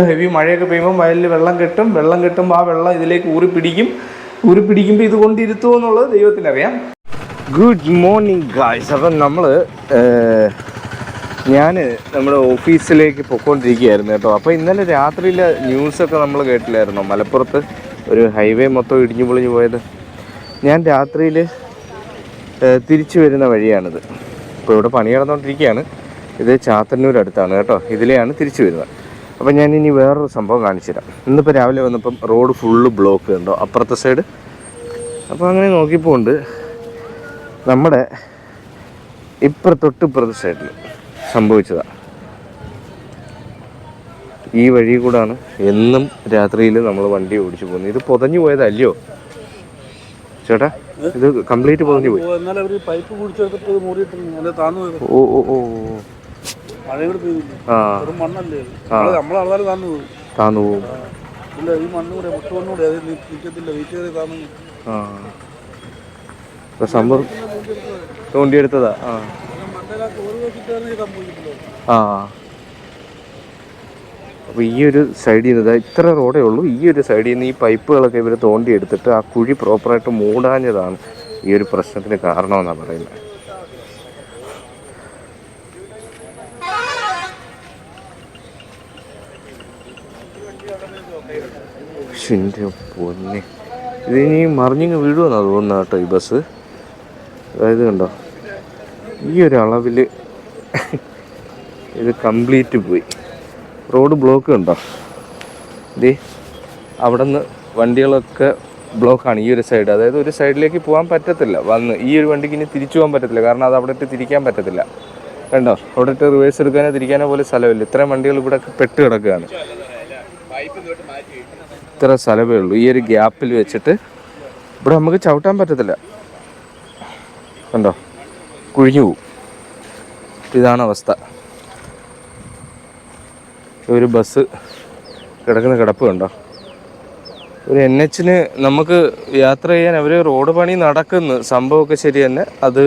Heavy മഴയൊക്കെ പെയ്യുമ്പോൾ വയലിൽ വെള്ളം കെട്ടുമ്പോൾ ആ വെള്ളം ഇതിലേക്ക് ഊറിപ്പിടിക്കുമ്പോൾ ഇത് കൊണ്ടിരുത്തുമോ എന്നുള്ളത് ദൈവത്തിനറിയാം. Good morning guys. അപ്പം ഞാൻ നമ്മുടെ ഓഫീസിലേക്ക് പൊയ്ക്കൊണ്ടിരിക്കുകയായിരുന്നു കേട്ടോ. അപ്പോൾ ഇന്നലെ രാത്രിയിലെ ന്യൂസൊക്കെ നമ്മൾ കേട്ടില്ലായിരുന്നോ? മലപ്പുറത്ത് ഒരു ഹൈവേ മൊത്തം ഇടിഞ്ഞു പൊളിഞ്ഞു പോയത്. ഞാൻ രാത്രിയിൽ തിരിച്ചു വരുന്ന വഴിയാണിത്. ഇപ്പോൾ ഇവിടെ പണി നടന്നുകൊണ്ടിരിക്കുകയാണ്. ഇത് ചാത്തന്നൂർ അടുത്താണ് കേട്ടോ. ഇതിലെയാണ് തിരിച്ചു വരുന്നത്. അപ്പോൾ ഞാൻ ഇനി വേറൊരു സംഭവം കാണിച്ചു തരാം. ഇന്നിപ്പോൾ രാവിലെ വന്നപ്പം റോഡ് ഫുള്ള് ബ്ലോക്ക് ഉണ്ടോ അപ്പുറത്തെ സൈഡ്. അപ്പോൾ അങ്ങനെ നോക്കിയപ്പോൾ ഉണ്ട് നമ്മുടെ തൊട്ടിപ്പുറത്തെ സൈഡിൽ സംഭവിച്ചതാണ്. ഈ വഴി കൂടാണ് എന്നും രാത്രിയിൽ നമ്മൾ വണ്ടി ഓടിച്ചു പോകുന്നത്. ഇത് പൊതഞ്ഞു പോയതല്ലയോ ചേട്ടാ? ഇത് കംപ്ലീറ്റ് പൊതഞ്ഞു പോയി. ഓ ഓ ഓ താന്നു പോകും. സംഭവം തോണ്ടിയെടുത്തതാ. അപ്പോൾ ഈ ഒരു സൈഡിൽ നിന്ന് ഇത്ര റോഡേ ഉള്ളൂ. ഈ ഒരു സൈഡിൽ നിന്ന് ഈ പൈപ്പുകളൊക്കെ ഇവർ തോണ്ടിയെടുത്തിട്ട് ആ കുഴി പ്രോപ്പറായിട്ട് മൂടാഞ്ഞതാണ് ഈ ഒരു പ്രശ്നത്തിന് കാരണമെന്നാണ് പറയുന്നത്. എൻ്റെ പൊന്നെ, ഇതിനി മറിഞ്ഞിങ്ങ് വീഴുമെന്നാണ് തോന്നുന്നത് കേട്ടോ ഈ ബസ്. അതായത് കണ്ടോ, ഈ ഒരു അളവിൽ ഇത് കംപ്ലീറ്റ് പോയി. റോഡ് ബ്ലോക്ക് കണ്ടോ? ഇതേ അവിടെ നിന്ന് വണ്ടികളൊക്കെ ബ്ലോക്കാണ് ഈ ഒരു സൈഡ്. അതായത് ഒരു സൈഡിലേക്ക് പോകാൻ പറ്റത്തില്ല. ഈ ഒരു വണ്ടിക്ക് ഇനി തിരിച്ചു പോകാൻ പറ്റത്തില്ല. കാരണം അത് അവിടെ ഇട്ട് തിരിക്കാൻ പറ്റത്തില്ല. കണ്ടോ, അവിടെ ഇട്ട് റിവേഴ്സ് എടുക്കാനോ തിരിക്കാനോ പോലും സ്ഥലമില്ല. ഇത്രയും വണ്ടികൾ ഇവിടെ പെട്ട് കിടക്കുകയാണ്. ഇത്ര സ്ഥലമേ ഉള്ളൂ. ഈ ഒരു ഗ്യാപ്പിൽ വെച്ചിട്ട് ഇവിടെ നമുക്ക് ചവിട്ടാൻ പറ്റത്തില്ല. കണ്ടോ, കുഴിഞ്ഞു പോവും. ഇതാണ് അവസ്ഥ. ഒരു ബസ് കിടക്കുന്ന കിടപ്പ് കണ്ടോ. ഒരു NHന് നമുക്ക് യാത്ര ചെയ്യാൻ അവർ റോഡ് പണി നടക്കുന്നു, സംഭവമൊക്കെ ശരി തന്നെ. അത്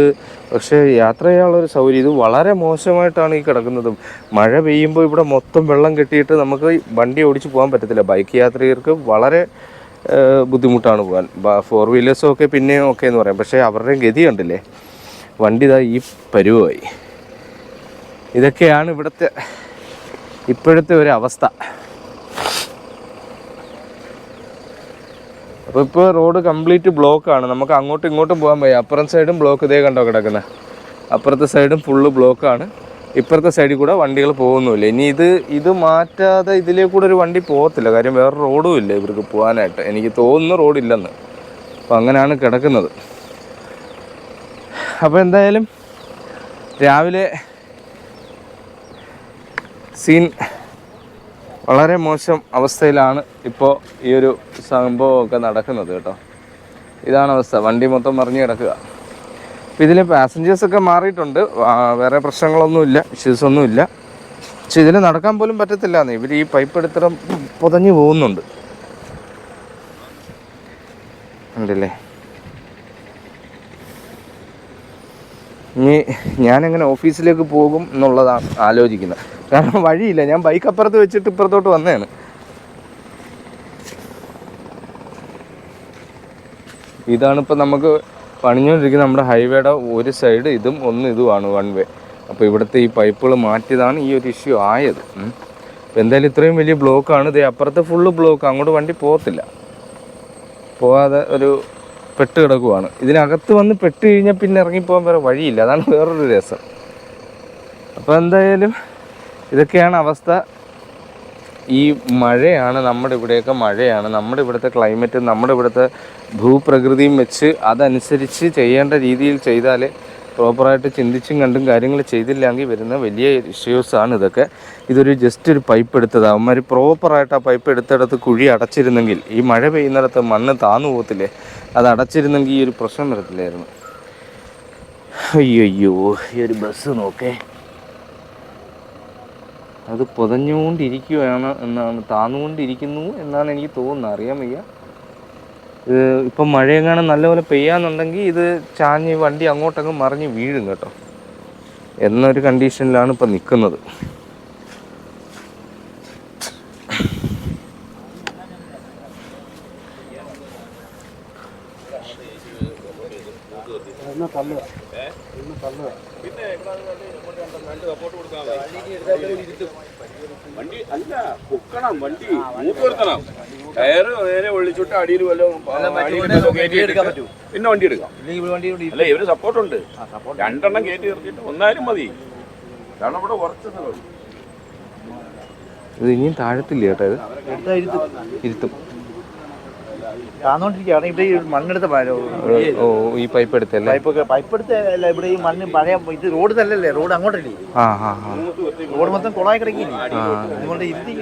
പക്ഷേ യാത്ര ചെയ്യാനുള്ളൊരു സൗകര്യം ഇത് വളരെ മോശമായിട്ടാണ് ഈ കിടക്കുന്നത്. മഴ പെയ്യുമ്പോൾ ഇവിടെ മൊത്തം വെള്ളം കെട്ടിയിട്ട് നമുക്ക് വണ്ടി ഓടിച്ച് പോകാൻ പറ്റത്തില്ല. ബൈക്ക് യാത്രികർക്ക് വളരെ ബുദ്ധിമുട്ടാണ് പോകാൻ. 4 വീലേഴ്സും ഒക്കെ പിന്നെയും ഓക്കെ എന്ന് പറയാം. പക്ഷേ അവരുടെയും ഗതി കണ്ടില്ലേ, വണ്ടി ഇതാ ഈ പരുവായി. ഇതൊക്കെയാണ് ഇപ്പോഴത്തെ ഒരു അവസ്ഥ. അപ്പോൾ ഇപ്പോൾ റോഡ് കംപ്ലീറ്റ് ബ്ലോക്കാണ്. നമുക്ക് അങ്ങോട്ടും ഇങ്ങോട്ടും പോകാൻ വയ്യ. അപ്പുറം സൈഡും ബ്ലോക്ക് ഇതേ കണ്ടോ കിടക്കുന്നത്. അപ്പുറത്തെ സൈഡും ഫുള്ള് ബ്ലോക്കാണ്. ഇപ്പുറത്തെ സൈഡിൽ കൂടെ വണ്ടികൾ പോകുന്നുമില്ല. ഇനി ഇത് മാറ്റാതെ ഇതിലേ കൂടെ ഒരു വണ്ടി പോകത്തില്ല. കാര്യം വേറെ റോഡും ഇല്ല ഇവർക്ക് പോകാനായിട്ട്. എനിക്ക് തോന്നുന്നു റോഡില്ലെന്ന്. അപ്പോൾ അങ്ങനെയാണ് കിടക്കുന്നത്. അപ്പോൾ എന്തായാലും രാവിലെ സീൻ വളരെ മോശം അവസ്ഥയിലാണ് ഇപ്പോൾ ഈ ഒരു സംഭവമൊക്കെ നടക്കുന്നത് കേട്ടോ. ഇതാണ് അവസ്ഥ. വണ്ടി മൊത്തം മറിഞ്ഞ് കിടക്കുക. അപ്പോൾ ഇതിൽ പാസഞ്ചേഴ്സൊക്കെ മാറിയിട്ടുണ്ട്. വേറെ പ്രശ്നങ്ങളൊന്നുമില്ല, ഇഷ്യൂസൊന്നുമില്ല. പക്ഷെ ഇതിൽ നടക്കാൻ പോലും പറ്റത്തില്ലാന്ന്. ഇവർ ഈ പൈപ്പ് എടുത്തിട്ട് പൊതഞ്ഞു പോകുന്നുണ്ട്. ഉണ്ടല്ലേ. ഇനി ഞാനെങ്ങനെ ഓഫീസിലേക്ക് പോകും എന്നുള്ളതാണ് ആലോചിക്കുന്നത്. കാരണം വഴിയില്ല. ഞാൻ ബൈക്ക് അപ്പുറത്ത് വെച്ചിട്ട് ഇപ്പുറത്തോട്ട് വന്നതാണ്. ഇതാണിപ്പോൾ നമുക്ക് പണിഞ്ഞുകൊണ്ടിരിക്കുന്ന നമ്മുടെ ഹൈവേയുടെ ഒരു സൈഡ് ഇതും ഇതുമാണ് 1 വേ. അപ്പോൾ ഇവിടുത്തെ ഈ പൈപ്പുകൾ മാറ്റിയതാണ് ഈ ഒരു ഇഷ്യൂ ആയത്. അപ്പോൾ എന്തായാലും ഇത്രയും വലിയ ബ്ലോക്കാണ്. ഇത് അപ്പുറത്തെ ഫുള്ള് ബ്ലോക്ക്. അങ്ങോട്ട് വണ്ടി പോകാതെ ഒരു പെട്ട് കിടക്കുവാണ്. ഇതിനകത്ത് വന്ന് പെട്ട് കഴിഞ്ഞാൽ പിന്നെ ഇറങ്ങിപ്പോകാൻ വേറെ വഴിയില്ല. അതാണ് വേറൊരു രസം. അപ്പോൾ എന്തായാലും ഇതൊക്കെയാണ് അവസ്ഥ. ഈ മഴയാണ്, നമ്മുടെ ഇവിടെയൊക്കെ മഴയാണ്. നമ്മുടെ ഇവിടുത്തെ ക്ലൈമറ്റ്, നമ്മുടെ ഇവിടുത്തെ ഭൂപ്രകൃതിയും വെച്ച് അതനുസരിച്ച് ചെയ്യേണ്ട രീതിയിൽ ചെയ്താൽ, പ്രോപ്പറായിട്ട് ചിന്തിച്ചും കണ്ടും കാര്യങ്ങൾ ചെയ്തില്ലെങ്കിൽ വരുന്ന വലിയ ഇഷ്യൂസാണ് ഇതൊക്കെ. ഇതൊരു ജസ്റ്റ് ഒരു പൈപ്പ് എടുത്തത്. അവന്മാർ പ്രോപ്പറായിട്ട് ആ പൈപ്പ് എടുത്തിടത്ത് കുഴി അടച്ചിരുന്നെങ്കിൽ, ഈ മഴ പെയ്യുന്നിടത്ത് മണ്ണ് താന്നു പോകത്തില്ലേ, അത് അടച്ചിരുന്നെങ്കിൽ ഈ ഒരു പ്രശ്നം വരത്തില്ലായിരുന്നു. അയ്യോ, ഈ ഒരു ബസ് നോക്കേ, അത് പൊതഞ്ഞുകൊണ്ടിരിക്കുകയാണ് താന്നുകൊണ്ടിരിക്കുന്നു എന്നാണ് എനിക്ക് തോന്നുന്നത്. അറിയാൻ വയ്യ. ഇത് ഇപ്പം മഴയെങ്ങാനും നല്ലപോലെ പെയ്യാന്നുണ്ടെങ്കിൽ ഇത് ചാഞ്ഞ് വണ്ടി അങ്ങോട്ടങ്ങ് മറിഞ്ഞ് വീഴും കേട്ടോ എന്നൊരു കണ്ടീഷനിലാണ് ഇപ്പം നിൽക്കുന്നത്. വണ്ടി അല്ല പൊക്കണം, വണ്ടി മൂത്തുവർത്തണം, ടയറ് നേരെ ഒളിച്ചിട്ട് അടിയിൽ വല്ലതും പിന്നെ വണ്ടി എടുക്കാം. അല്ല ഇവര് സപ്പോർട്ടുണ്ട്, 2 എണ്ണം കയറ്റി നിർത്തിയിട്ട് ഒന്നായാലും മതി. കാരണം ഇവിടെ കുറച്ചത് ഇത് ഇനിയും താഴത്തില്ല കേട്ടോ, ഇത് ഇരുത്തും. ഇവിടെ ഈ മണ്ണെടുത്ത ഓ ഈ പൈപ്പ് എടുത്തല്ലേ? പൈപ്പ് എടുത്തല്ല, ഇവിടെ ഈ മണ്ണ് പഴയ ഇത് റോഡ് തല്ലല്ലേ, റോഡ് അങ്ങോട്ടല്ലേ, റോഡ് മൊത്തം കുളമായി കിടക്കില്ലേ, ഇതുകൊണ്ട് ഇരുത്തി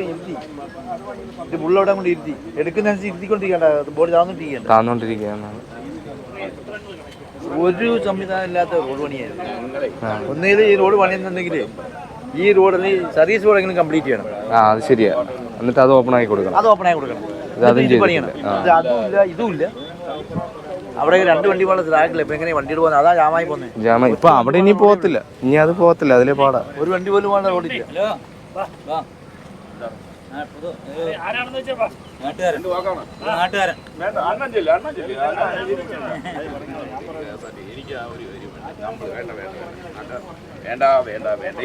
ഇത് പുള്ളവിടെ കൊണ്ട് ഇരുത്തി എടുക്കുന്നതനുസരിച്ച് ഇരുത്തിക്കൊണ്ടിരിക്കണ്ട, ബോഡി താന്നോണ്ടിരിക്കുകയാണ്. ഒരു സംവിധാനം ഇല്ലാത്ത റോഡ് പണിയായിരുന്നു. ഒന്നുകിൽ ഈ റോഡ് പണിയുന്നുണ്ടെങ്കിൽ ഈ റോഡിൽ സർവീസ് റോഡെങ്കിലും കംപ്ലീറ്റ് ചെയ്യണം. അത് ശരിയാ. എന്നിട്ട് അത് ഓപ്പൺ ആക്കി കൊടുക്കണം. പണിയണം. അതുമില്ല ഇതുമില്ല. അവിടെ 2 വണ്ടി പോലെ ട്രാക്കില്ല. ഇപ്പൊ എങ്ങനെ വണ്ടിയുടെ പോകുന്നത്? അതാ ജാമായി പോകുന്നത്. ഇപ്പൊ അവിടെ ഇനി പോകത്തില്ല, ഇനി അത് പോകത്തില്ല, അതിലെ പാടാ. ഒരു വണ്ടി പോലും പോകാൻ റോഡില്ല.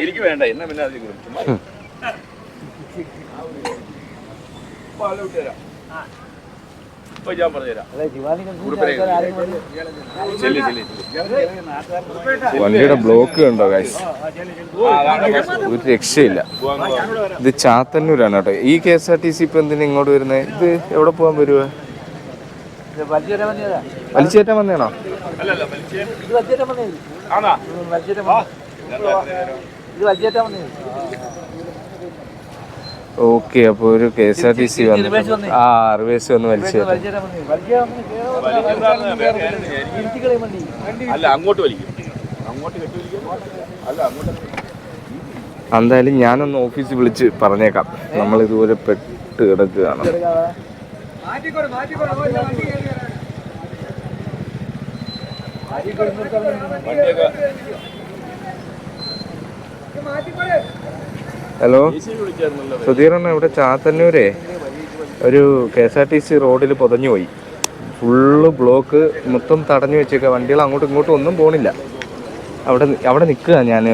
എനിക്ക് വേണ്ട എന്നാ പിന്നെ ഞാൻ പറഞ്ഞുതരാം. വണ്ടിയുടെ ബ്ലോക്ക് കണ്ടോ ഗൈസ്, ഒരു രക്ഷയില്ല. ഇത് ചാത്തന്നൂരാണ് കേട്ടോ. ഈ KSRTC ഇപ്പൊ എന്തിനാ ഇങ്ങോട്ട് വരുന്നത്? ഇത് എവിടെ പോകാൻ വരുവാ? വലിച്ചേറ്റാൻ വന്നേണോ? ഓക്കെ, അപ്പോൾ ഒരു KSRTC വന്നു. റിവേഴ്സ് വന്ന് വലിച്ചു. എന്തായാലും ഞാനൊന്ന് ഓഫീസിൽ വിളിച്ച് പറഞ്ഞേക്കാം, നമ്മൾ ഇതുപോലെ പെട്ട് കിടക്കുകയാണ്. ഹലോ സുധീറണ്ണ, ഇവിടെ ചാത്തന്നൂരെ ഒരു KSRTC റോഡിൽ പൊതഞ്ഞു പോയി. ഫുള്ള് ബ്ലോക്ക്, മൊത്തം തടഞ്ഞു വെച്ചേക്കുക. വണ്ടികൾ അങ്ങോട്ടും ഇങ്ങോട്ടും ഒന്നും പോണില്ല. അവിടെ നിൽക്കുക ഞാൻ.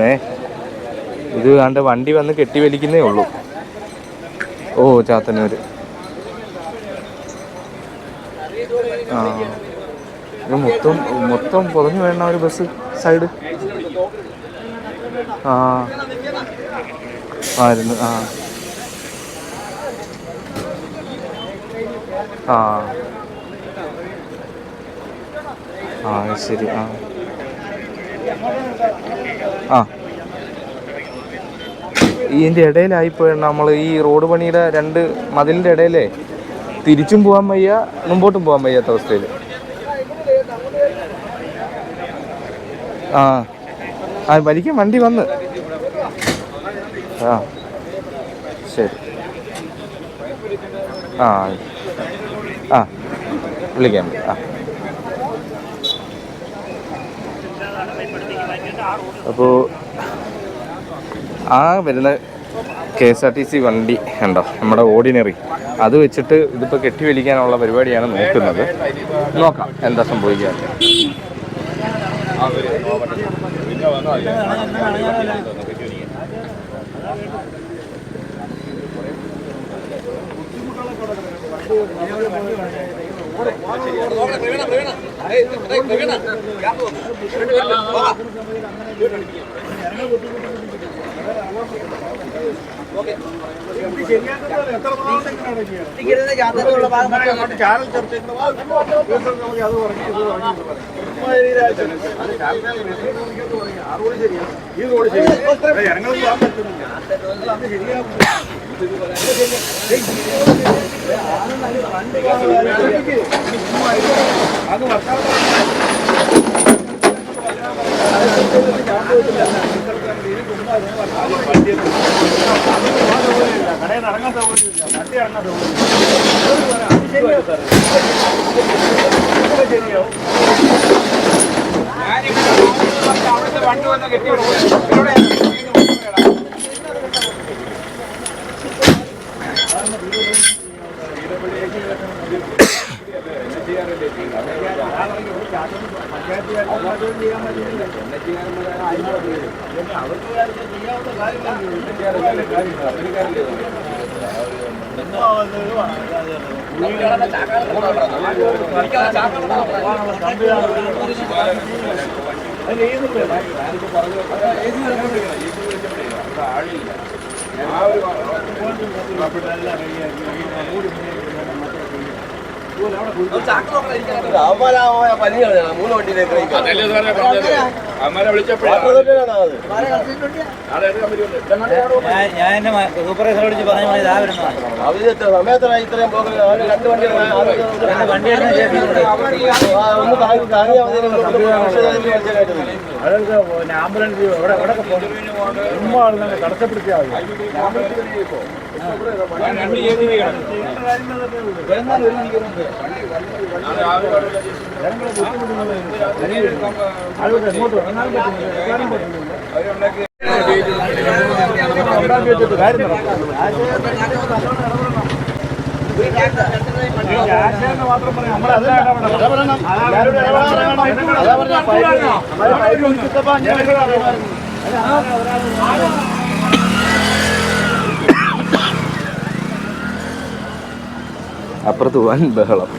ഇത് കണ്ട് വണ്ടി വന്ന് കെട്ടിവലിക്കുന്നേ ഉള്ളൂ. ഓ ചാത്തന്നൂർ. ഇത് മൊത്തം പൊതഞ്ഞു വേണ ഒരു ബസ് സൈഡ് ആയിരുന്നു. ശരി. ഇതിൻ്റെ ഇടയിലായിപ്പോയി നമ്മൾ. ഈ റോഡ് പണിയുടെ 2 മതിലിൻ്റെ ഇടയിലേ തിരിച്ചും പോകാൻ വയ്യ, മുമ്പോട്ടും പോകാൻ വയ്യാത്ത അവസ്ഥയിൽ. വലിക്കാൻ വണ്ടി വന്ന്. ശരി. വിളിക്കാം. അപ്പോൾ വരുന്ന KSRTC വണ്ടി ഉണ്ടോ, നമ്മുടെ ഓർഡിനറി, അത് വെച്ചിട്ട് ഇതിപ്പോൾ കെട്ടിവലിക്കാനുള്ള പരിപാടിയാണ് നോക്കുന്നത്. നോക്കാം എന്താ സംഭവിക്കുക. കടയിൽ ഇറങ്ങാൻ സൗകര്യമില്ല, വണ്ടി ഇറങ്ങാൻ സൗകര്യമില്ല. ശരിയാവും. വണ്ടി വന്ന് കെട്ടി ഞാൻ എന്റെ സൂപ്പർവൈസറെ വിളിച്ച് പറഞ്ഞ മതി ഇതാ വരുന്നതാണ്. സമയത്താണ് ഇത്രയും പോകുന്നത്. 2 വണ്ടി അതൊക്കെ ആംബുലൻസ് എവിടെയൊക്കെ പോകും. ചുമ്മാ ആളുകളെ തടസ്സപ്പെടുത്തിയാൽ മാത്രം അപ്പുറത്ത് വൻ ബഹളം.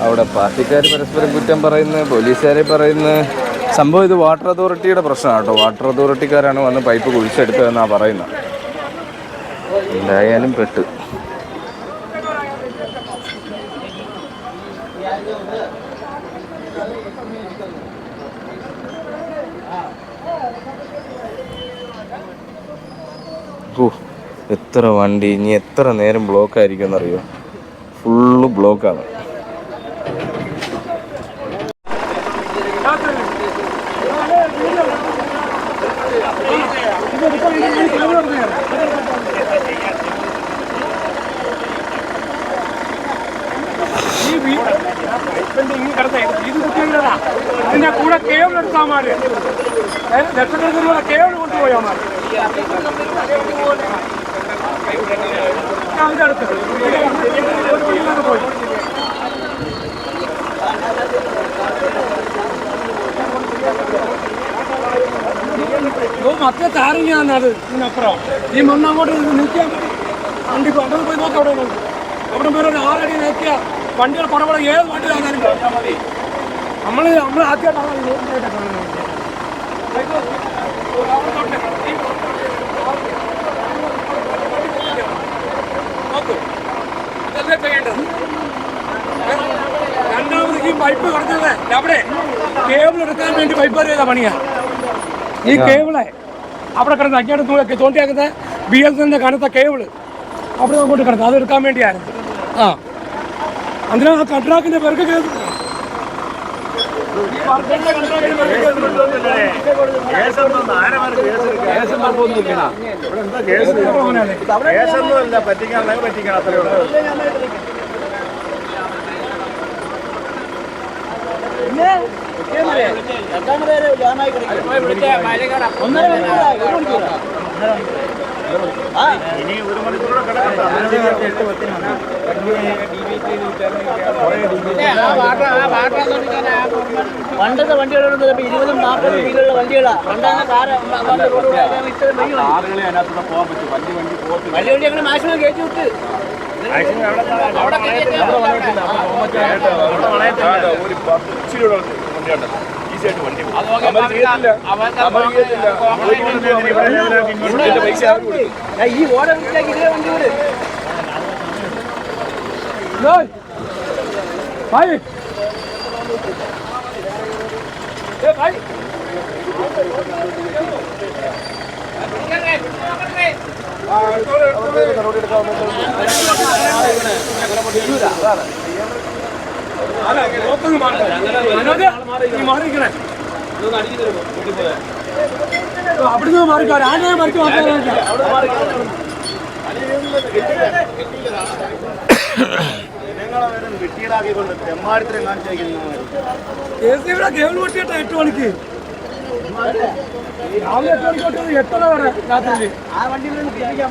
അവിടെ പാർട്ടിക്കാർ പരസ്പരം കുറ്റം പറയുന്നു, പോലീസുകാരെ പറയുന്നു. സംഭവം ഇത് വാട്ടർ അതോറിറ്റിയുടെ പ്രശ്നമാണ് കേട്ടോ. വാട്ടർ അതോറിറ്റിക്കാരാണ് വന്ന് പൈപ്പ് കുഴിച്ചെടുത്തതെന്നാണ് പറയുന്നത്. എന്തായാലും പെട്ട്. ഓ, എത്ര വണ്ടി, ഇനി എത്ര നേരം ബ്ലോക്ക് ആയിരിക്കും എന്നറിയോ? ഫുള്ള് ബ്ലോക്കാണ്. ഇതിന്റെ കൂടെ കേബിൾ എടുത്താൽ മതി. ലക്ഷക്കണക്കിനുള്ള കേബിൾ കൊണ്ടുപോയാൽ മതി. അടുത്ത് പോയി മറ്റേ താരങ്ങാണത്. ഇതിനപ്പുറം ഈ മണ്ണങ്ങോട്ട് നിൽക്കാൻ വണ്ടി അവിടെ പോയി നോക്കാം. അവിടെ നോക്കും. അവിടെ പേര് ഒരു 6 അടി നോക്കിയാൽ വണ്ടികൾ പടപട ഏത് വണ്ടി കാണാനും നമ്മൾ ആദ്യമായിട്ടാണ് ഇതല്ലേ ചെയ്യേണ്ടത്. രണ്ടാമത് ഈ പൈപ്പ് കിടന്നത് അവിടെ കേബിൾ എടുക്കാൻ വേണ്ടി പൈപ്പ് ചെയ്ത പണിയാ. ഈ കേബിളെ അവിടെ കിടന്ന് അങ്ങോട്ട് തോണ്ടിയാക്കുന്നത് BSNL കനത്ത കേബിള് അവിടെ അങ്ങോട്ട് കിടന്നത് അത് എടുക്കാൻ വേണ്ടിയായിരുന്നു. ആ അതിനാ ആ കൺട്രാക്ടിന്റെ പേർക്ക് കേസ് പറ്റിക്കാൻ പറ്റിക്കണം. അത്രയുള്ള ഇനി 1 മണിക്കൂർ പണ്ടത്തെ വണ്ടികളൊന്നും 20-40 വീലുള്ള വണ്ടികളാണ്. പണ്ടാണ് കാറുകളെ അതിനകത്ത് പോകാൻ പറ്റും. വലിയ വണ്ടി അങ്ങനെ മാക്സിമം കയറ്റി വിട്ട് ഈ ഓരോ വീട്ടിലേക്ക് ഇതേ വണ്ടി വിട്. അവിടുന്ന് മാറിക്കാറ് ആനയെ മറിച്ച് മാറ്റാനായിട്ട് കേബിൾ പൊട്ടിയിട്ട് 8 മണിക്ക് രാവിലെ 8 മണിക്ക് തൊട്ട് 8:30 വരെ രാത്രി ആ വണ്ടിയിൽ നിന്ന് തിരിക്കാൻ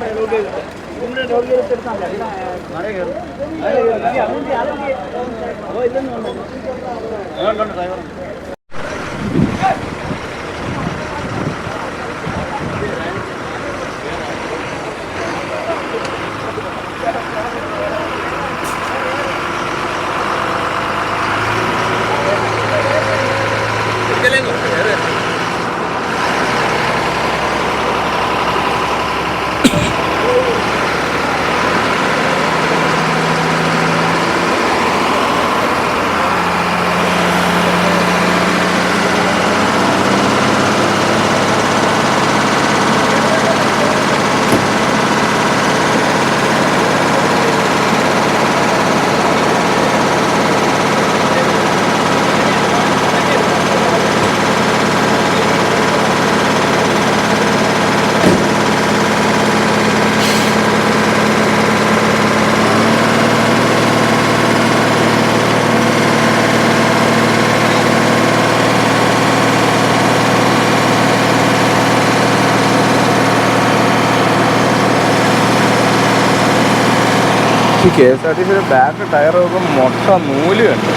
KSRTC ബാക്ക് ടയറൊക്കെ മൊട്ട നൂല് കണ്ട്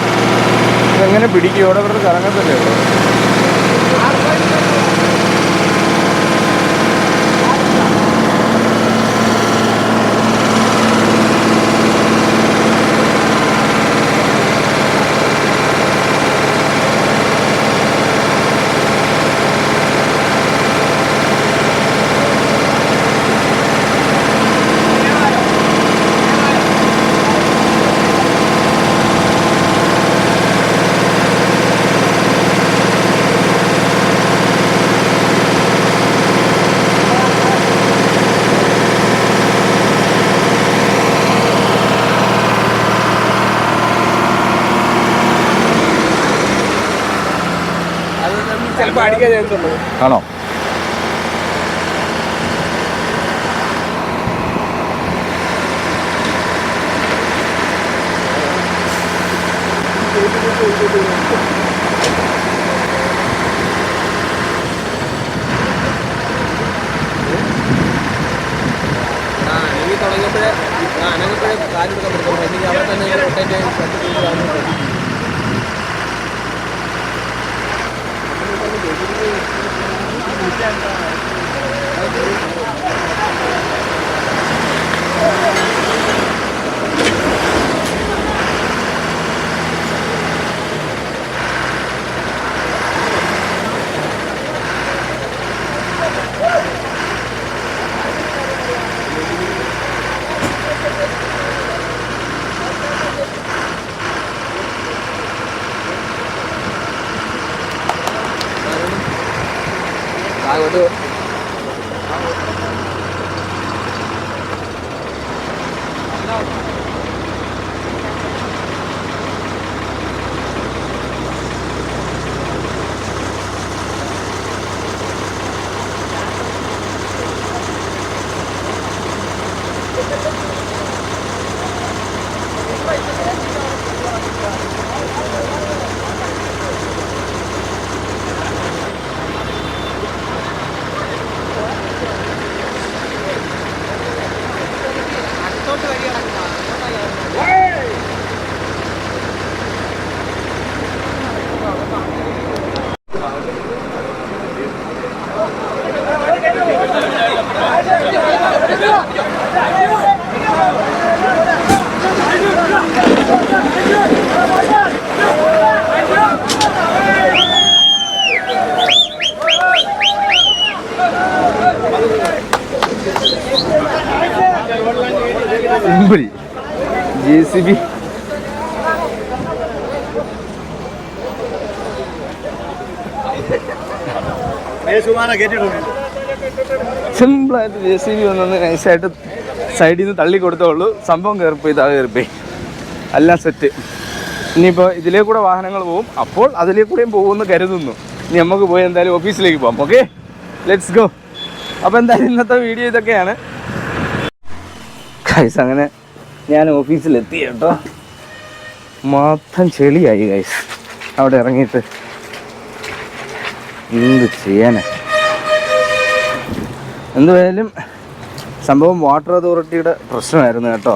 ഇതെങ്ങനെ പിടിക്കും ഇവിടെ ഇവിടെ കറങ്ങത്തല്ലേ ഉള്ളൂ. ആണോ? തുടങ്ങിയപ്പോഴേ അനങ്ങപ്പോഴേ കാലെടുക്കാൻ പറ്റുള്ളൂ. അല്ലെങ്കിൽ അവിടെ തന്നെ അങ്ങോട്ട് സിമ്പിൾ JCB സിമ്പിളായിട്ട് JCB വന്നു നൈസായിട്ട് സൈഡിൽ നിന്ന് തള്ളി കൊടുത്തോളൂ. സംഭവം കയറിപ്പോയി, ഇതാ കയറിപ്പോയി, എല്ലാം സെറ്റ്. ഇനിയിപ്പോൾ ഇതിലേ കൂടെ വാഹനങ്ങൾ പോവും, അപ്പോൾ അതിലേ കൂടെയും പോകുമെന്ന് കരുതുന്നു. ഇനി നമുക്ക് പോയി എന്തായാലും ഓഫീസിലേക്ക് പോകാം. Okay, let's go. അപ്പോൾ എന്തായാലും ഇന്നത്തെ വീഡിയോ ഇതൊക്കെയാണ് ഗൈസ്. അങ്ങനെ ഞാൻ ഓഫീസിലെത്തി കേട്ടോ. മൊത്തം ചെളിയായി ഗൈസ് അവിടെ ഇറങ്ങിയിട്ട്. എന്ത് ചെയ്യാനാ. എന്തായാലും സംഭവം വാട്ടർ അതോറിറ്റിയുടെ പ്രശ്നമായിരുന്നു കേട്ടോ.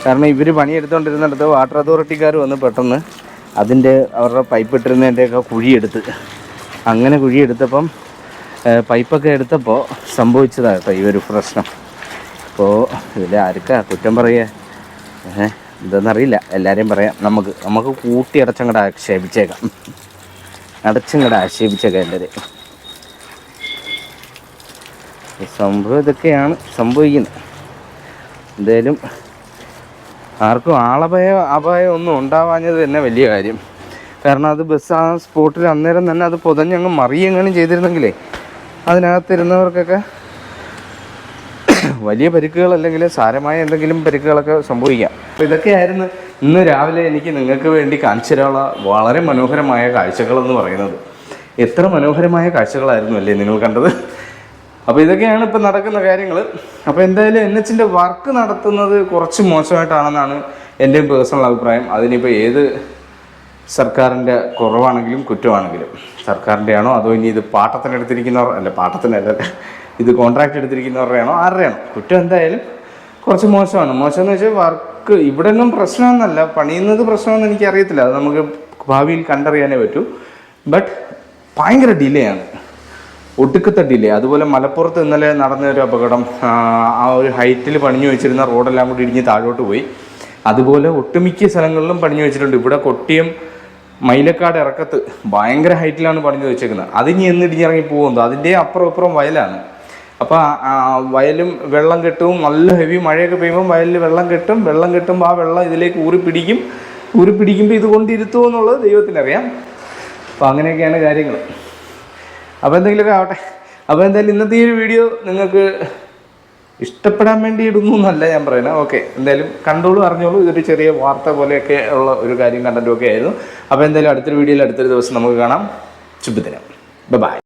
കാരണം ഇവർ പണിയെടുത്തുകൊണ്ടിരുന്നിടത്ത് വാട്ടർ അതോറിറ്റിക്കാർ വന്ന് പെട്ടെന്ന് അവരുടെ പൈപ്പ് ഇട്ടിരുന്നതിൻ്റെയൊക്കെ കുഴിയെടുത്ത്, അങ്ങനെ കുഴിയെടുത്തപ്പം പൈപ്പൊക്കെ എടുത്തപ്പോൾ സംഭവിച്ചതാണ് കേട്ടോ ഈ ഒരു പ്രശ്നം. അപ്പോൾ ഇതിൽ ആർക്കാ കുറ്റം പറയുക എന്താണെന്നറിയില്ല. എല്ലാവരെയും പറയാം. നമുക്ക് കൂട്ടി അടച്ചങ്ങടെ ആക്ഷേപിച്ചേക്കാം എല്ലാവരെയും. സംഭവം ഇതൊക്കെയാണ് സംഭവിക്കുന്നത്. എന്തായാലും ആർക്കും അപായം ഒന്നും ഉണ്ടാവാഞ്ഞത് തന്നെ വലിയ കാര്യം. കാരണം അത് ബസ് ആ സ്പോട്ടിൽ അന്നേരം തന്നെ അത് പൊതഞ്ഞങ്ങ് മറിയെങ്ങനെ ചെയ്തിരുന്നെങ്കിലേ അതിനകത്തിരുന്നവർക്കൊക്കെ വലിയ പരിക്കുകൾ അല്ലെങ്കിൽ സാരമായ എന്തെങ്കിലും പരിക്കുകളൊക്കെ സംഭവിക്കാം. അപ്പോൾ ഇതൊക്കെയായിരുന്നു ഇന്ന് രാവിലെ എനിക്ക് നിങ്ങൾക്ക് വേണ്ടി കാണിച്ചു തരാനുള്ള വളരെ മനോഹരമായ കാഴ്ചകളെന്ന് പറയുന്നത്. എത്ര മനോഹരമായ കാഴ്ചകളായിരുന്നു അല്ലേ നിങ്ങൾ കണ്ടത്. അപ്പോൾ ഇതൊക്കെയാണ് ഇപ്പോൾ നടക്കുന്ന കാര്യങ്ങൾ. അപ്പോൾ എന്തായാലും NHന്റെ വർക്ക് നടത്തുന്നത് കുറച്ച് മോശമായിട്ടാണെന്നാണ് എൻ്റെയും പേഴ്സണൽ അഭിപ്രായം. അതിനിപ്പോൾ ഏത് സർക്കാരിൻ്റെ കുറവാണെങ്കിലും കുറ്റമാണെങ്കിലും സർക്കാരിൻ്റെ ആണോ അതോ ഇനി ഇത് പാട്ടത്തിനെടുത്തിരിക്കുന്നവർ അല്ല, പാട്ടത്തിനല്ല, ഇത് കോൺട്രാക്റ്റ് എടുത്തിരിക്കുന്നവരുടെയാണോ ആരുടെയാണോ കുറ്റം. എന്തായാലും കുറച്ച് മോശമാണ്. മോശമെന്ന് വെച്ചാൽ വർക്ക് ഇവിടെ ഒന്നും പ്രശ്നമൊന്നുമല്ല, പണിയുന്നത് പ്രശ്നമെന്ന് എനിക്കറിയത്തില്ല. അത് നമുക്ക് ഭാവിയിൽ കണ്ടറിയാനേ പറ്റൂ. ബട്ട് ഭയങ്കര ഡിലേ ആണ്, ഒടുക്കത്തെ ഡിലേ. അതുപോലെ മലപ്പുറത്ത് ഇന്നലെ നടന്ന ഒരു അപകടം, ആ ഒരു ഹൈറ്റിൽ പണിഞ്ഞു വെച്ചിരുന്ന റോഡെല്ലാം കൂടി ഇടിഞ്ഞ് താഴോട്ട് പോയി. അതുപോലെ ഒട്ടുമിക്ക സ്ഥലങ്ങളിലും പണിഞ്ഞു വെച്ചിട്ടുണ്ട്. ഇവിടെ കൊട്ടിയം മൈലക്കാട് ഇറക്കത്ത് ഭയങ്കര ഹൈറ്റിലാണ് പണിഞ്ഞു വെച്ചേക്കുന്നത്. അതിനി എന്ന് ഇടിഞ്ഞിറങ്ങി പോകുന്നത് അതിൻ്റെ അപ്പുറം വയലാണ്. അപ്പോൾ വയലും വെള്ളം കെട്ടും, നല്ല ഹെവി മഴയൊക്കെ പെയ്യുമ്പോൾ വയലിൽ വെള്ളം കെട്ടുമ്പോൾ ആ വെള്ളം ഇതിലേക്ക് ഊറിപ്പിടിക്കുമ്പോൾ ഇത് കൊണ്ടിരുത്തുമോ എന്നുള്ളത് ദൈവത്തിനറിയാം. അപ്പോൾ അങ്ങനെയൊക്കെയാണ് കാര്യങ്ങൾ. അപ്പോൾ എന്തെങ്കിലുമൊക്കെ ആവട്ടെ. അപ്പോൾ എന്തായാലും ഇന്നത്തെ ഈ ഒരു വീഡിയോ നിങ്ങൾക്ക് ഇഷ്ടപ്പെടാൻ വേണ്ടി ഇടുന്നു എന്നല്ല ഞാൻ പറയുന്നത്. ഓക്കെ, എന്തായാലും കണ്ടോളൂ, അറിഞ്ഞോളൂ. ഇതൊരു ചെറിയ വാർത്ത പോലെയൊക്കെ ഉള്ള ഒരു കാര്യം കണ്ടന്റും ഒക്കെ ആയിരുന്നു. അപ്പോൾ എന്തായാലും അടുത്തൊരു വീഡിയോയിൽ അടുത്തൊരു ദിവസം നമുക്ക് കാണാം. ശുഭദിനം. ബൈ.